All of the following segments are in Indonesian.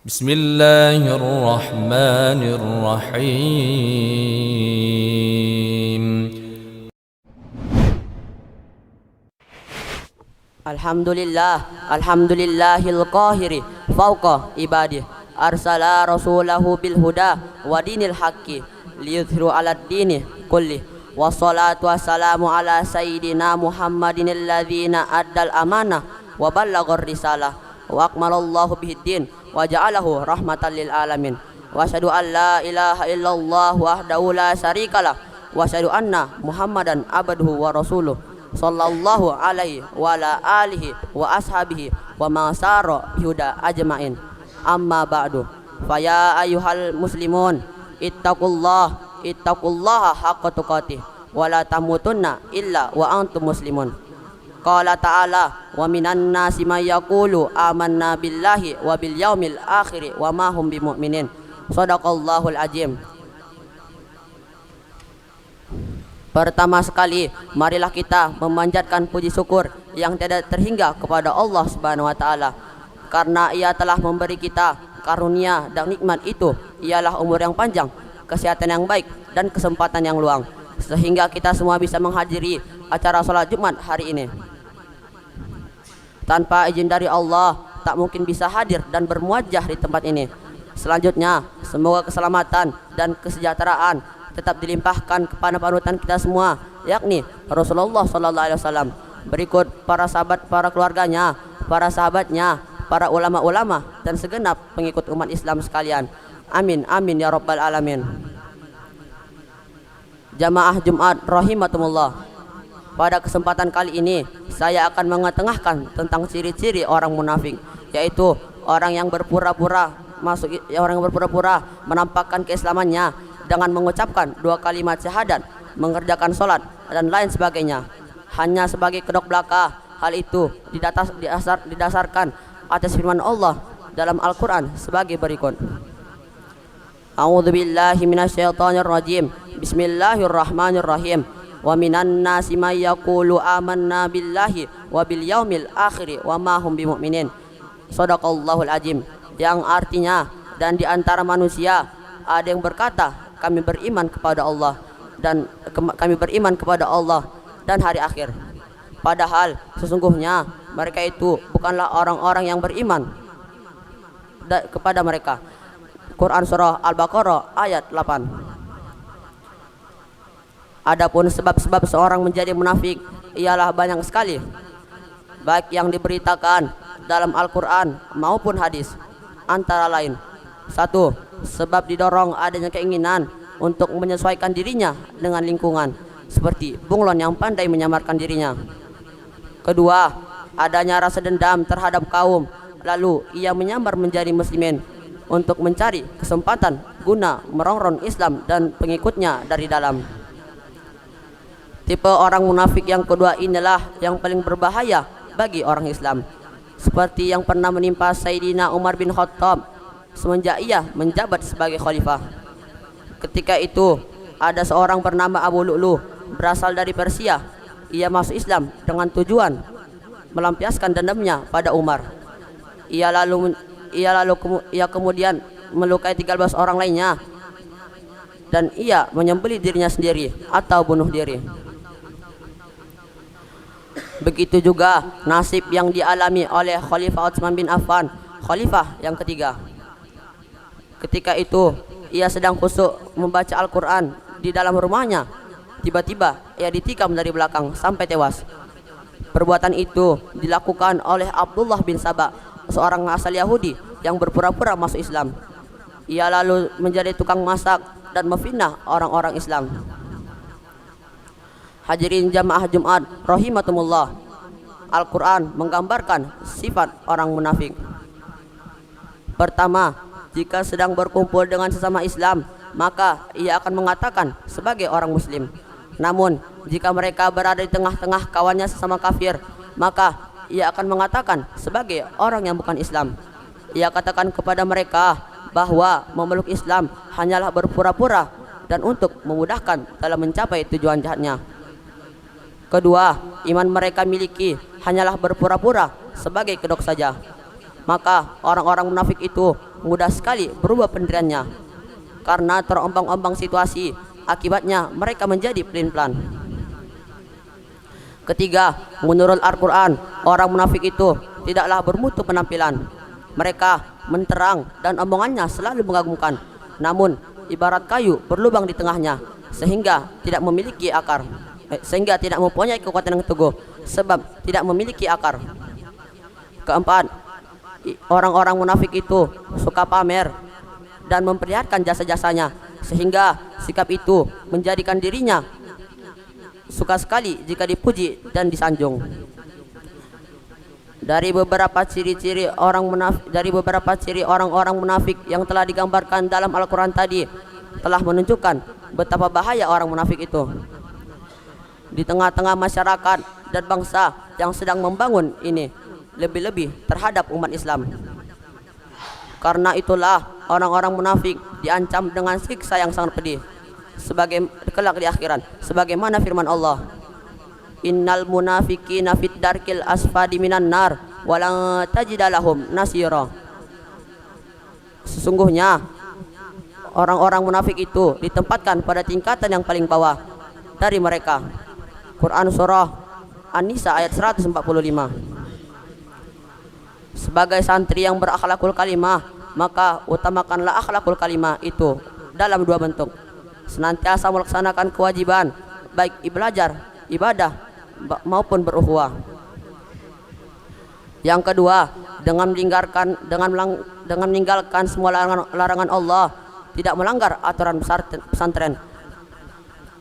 بسم الله الرحمن الرحيم. Alhamdulillahil qahiri fawqa ibadih arsala rasulahu bil huda wa dinil haqqi liyudhiru 'alad dini kulli wassalatu wassalamu ala sayyidina Muhammadin alladhina addal amanah wa ballaghar risalah wa akmalallahu bihid din wa ja'alahu rahmatan lil alamin wa asyhadu an la ilaha illallah wahdahu la syarikalah wa asyhadu anna Muhammadan abduhu wa rasuluh sallallahu alaihi wa ala alihi wa ashabihi wa masara huda ajmain. Amma ba'du, faya ayyuhal muslimun ittaqullaha haqqa tuqatih wa la tamutunna illa wa antum muslimun. Qala ta'ala wa minan nasi may yaqulu amanna billahi wa bil yaumil akhir wa ma hum bimu'minin. Shadaqallahul azim. Pertama sekali, marilah kita memanjatkan puji syukur yang tidak terhingga kepada Allah Subhanahu wa taala, karena Ia telah memberi kita karunia dan nikmat itu ialah umur yang panjang, kesehatan yang baik dan kesempatan yang luang, sehingga kita semua bisa menghadiri acara salat Jumat hari ini. Tanpa izin dari Allah, tak mungkin bisa hadir dan bermuajah di tempat ini. Selanjutnya, semoga keselamatan dan kesejahteraan tetap dilimpahkan kepada panutan kita semua, yakni Rasulullah sallallahu alaihi wasallam. Berikut para sahabat, para keluarganya, para sahabatnya, para ulama-ulama dan segenap pengikut umat Islam sekalian. Amin amin ya rabbal alamin. Jamaah Jumat rahimakumullah. Pada kesempatan kali ini saya akan mengetengahkan tentang ciri-ciri orang munafik, yaitu orang yang berpura-pura menampakkan keislamannya dengan mengucapkan 2 kalimat syahadat, mengerjakan sholat dan lain sebagainya hanya sebagai kedok belaka. Hal itu didasarkan atas firman Allah dalam Al-Quran sebagai berikut. A'udzubillahi minasyaitonirrajim. Bismillahirrahmanirrahim. Wa minan nasi may yaqulu amanna billahi wa bil yaumil akhir wa ma hum bimu'minin. Shadaqallahul azim. Yang artinya, dan di antara manusia ada yang berkata kami beriman kepada Allah dan hari akhir, padahal sesungguhnya mereka itu bukanlah orang-orang yang beriman kepada mereka. Quran surah Al-Baqarah ayat 8. Adapun sebab-sebab seorang menjadi munafik ialah banyak sekali, baik yang diberitakan dalam Al-Quran maupun hadis. Antara lain, 1. Sebab didorong adanya keinginan untuk menyesuaikan dirinya dengan lingkungan, seperti bunglon yang pandai menyamarkan dirinya. 2. Adanya rasa dendam terhadap kaum, lalu ia menyamar menjadi muslimin untuk mencari kesempatan guna merongrong Islam dan pengikutnya dari dalam. Tipe orang munafik yang kedua inilah yang paling berbahaya bagi orang Islam, seperti yang pernah menimpa Sayyidina Umar bin Khattab semenjak ia menjabat sebagai khalifah. Ketika itu ada seorang bernama Abu Lu'lu, berasal dari Persia. Ia masuk Islam dengan tujuan melampiaskan dendamnya pada Umar. Ia kemudian melukai 13 orang lainnya, dan ia menyembelih dirinya sendiri atau bunuh diri. Begitu juga nasib yang dialami oleh Khalifah Utsman bin Affan, khalifah yang ketiga. Ketika itu ia sedang khusyuk membaca Al-Quran di dalam rumahnya. Tiba-tiba ia ditikam dari belakang sampai tewas. Perbuatan itu dilakukan oleh Abdullah bin Sabah, seorang asal Yahudi yang berpura-pura masuk Islam. Ia lalu menjadi tukang masak dan memfitnah orang-orang Islam. Hadirin jamaah Jumat rahimakumullah. Al-Quran menggambarkan sifat orang munafik. Pertama, jika sedang berkumpul dengan sesama Islam, maka ia akan mengatakan sebagai orang muslim. Namun, jika mereka berada di tengah-tengah kawannya sesama kafir, maka ia akan mengatakan sebagai orang yang bukan Islam. Ia katakan kepada mereka bahwa memeluk Islam hanyalah berpura-pura dan untuk memudahkan dalam mencapai tujuan jahatnya. Kedua, iman mereka miliki hanyalah berpura-pura sebagai kedok saja. maka orang-orang munafik itu mudah sekali berubah pendiriannya karena terombang-ombang situasi. Akibatnya mereka menjadi pelin-pelan. Ketiga, menurut Al-Quran, orang munafik itu tidaklah bermutu penampilan. Mereka menterang dan omongannya selalu mengagumkan, namun ibarat kayu berlubang di tengahnya, sehingga tidak memiliki akar, sehingga tidak mempunyai kekuatan yang teguh, sebab tidak memiliki akar. Keempat, orang-orang munafik itu suka pamer dan memperlihatkan jasa-jasanya, sehingga sikap itu menjadikan dirinya suka sekali jika dipuji dan disanjung. Dari beberapa ciri orang-orang munafik yang telah digambarkan dalam Al-Quran tadi telah menunjukkan betapa bahaya orang munafik itu di tengah-tengah masyarakat dan bangsa yang sedang membangun ini, lebih-lebih terhadap umat Islam. Karena itulah orang-orang munafik diancam dengan siksa yang sangat pedih sebagai kelak di akhirat, sebagaimana firman Allah, innal munafiqina fid darkil asfali minan nar walang tajidalahum nasira. Sesungguhnya orang-orang munafik itu ditempatkan pada tingkatan yang paling bawah dari mereka. Quran surah An-Nisa ayat 145. Sebagai santri yang berakhlakul kalimah, maka utamakanlah akhlakul kalimah itu dalam dua bentuk: senantiasa melaksanakan kewajiban baik belajar, ibadah maupun berukhuwah. Yang kedua, dengan meninggalkan semua larangan Allah, tidak melanggar aturan pesantren,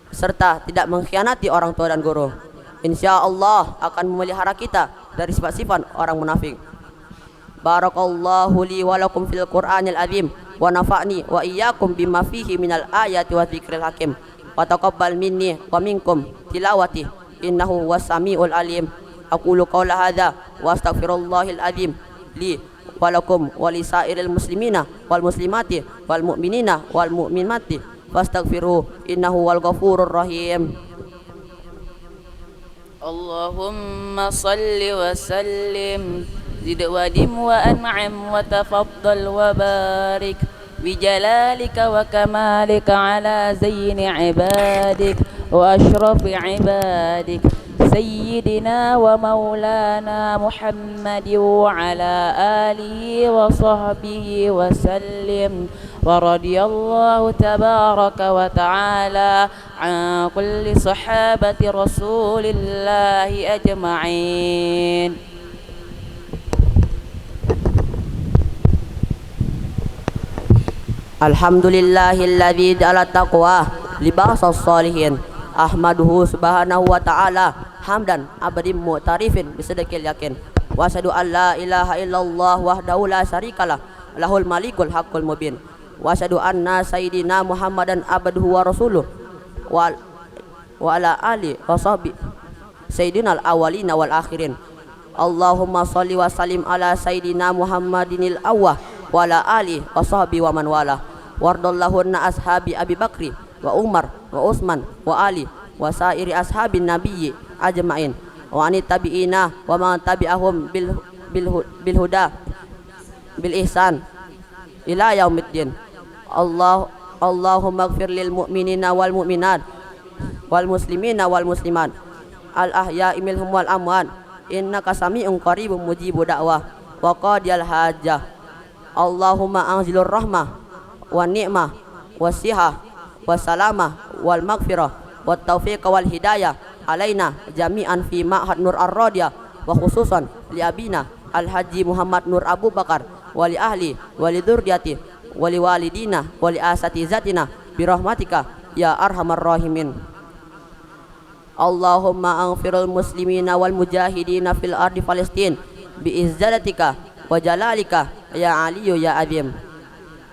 serta tidak mengkhianati orang tua dan guru. Insya Allah akan memelihara kita dari sifat-sifat orang munafik. Barakallahu li wa lakum fil Qur'anil azim wa nafa'ni wa iyyakum bima fihi minal ayati wa dzikril hakim. Wa taqabbal minni wa minkum tilawati innahu was-sami'ul alim. Aqulu qawla hadza wa astaghfirullahal azim li wa lakum wa li sairil muslimina wal muslimati wal mu'minina wal mu'minati fastaghfiruhu innahu wal ghafurur rahim. Allahumma salli wa sallim zid wa dim wa an'am wa tafaddal wa barik bijalalika wa kamalika ala zayni ibadik wa ashrafi ibadik sayyidina wa maulana Muhammadin wa ala alihi wa sahbihi wa sallim. Wa radiyallahu tabaraka wa ta'ala an kulli sahabati rasulillahi ajma'in. Alhamdulillahilladzi ja'ala taqwa libasas salihin. Ahmaduhu subhanahu wa ta'ala hamdan abadim mu'tarifin bisadaqil yakin. Wa asyhadu an la ilaha illallah wahdahu la syarikalah lahul malikul haqqul mubin. Wa asyhadu anna sayyidina Muhammadan abduhu wa rasuluh wa ala ali wa sahbi sayyidinal awwalina wal akhirin. Allahumma shalli wa sallim ala sayyidina Muhammadinil awwah wa ala ali wa sahbi wa man wala. Wardallahunna ashabi Abi Bakri wa Umar wa Utsman wa Ali wa sairi ashabin nabiyyi ajma'in wa anit tabi'ina wa man tabi'ahum bil huda bil ihsan ila yaumiddin. Allahumma ighfir lil mu'minina wal mu'minat wal muslimina wal muslimat al ahya'i minhum wal amwat innaka sami'un qaribun mujibud da'wah wa qadiyal hajah. Allahumma anzilur rahmah wa ni'mah wa sihah wa salamah wal maghfirah wa taufiq wal hidayah alaina jami'an fi ma'had Nur Ar-Radiyah wa khususan li abina Al-Haji Muhammad Nur Abu Bakar wa li ahli wa li dzurriyyati wa li walidina wa li asatizatina bi rahmatika ya arhamar rahimin. Allahumma aghfiril muslimina wal mujahidina fil ardi Palestin bi izzatika wa jalalika ya aliyyu ya azim.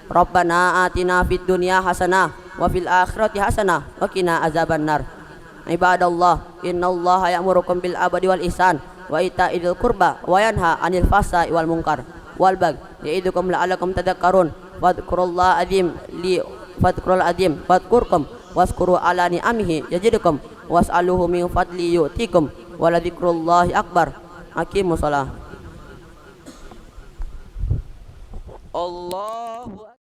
Rabbana atina fid dunya hasanah wa fil akhirati hasanah wa qina azabannar. Ibadallah, innallaha ya'murukum bil adli wal ihsan wa ita'il qurba wa yanha 'anil fahsya'i wal munkar wal baghi ya'idukum la'allakum tadhakkarun. Wadhkurullaha azim li fadhkurul azim fadhkurkum waskuru ala ni'amihi yajidukum was'aluhu min fadli yu'tikum wa la dzikrullahi akbar. Aqimus shalah. Allahu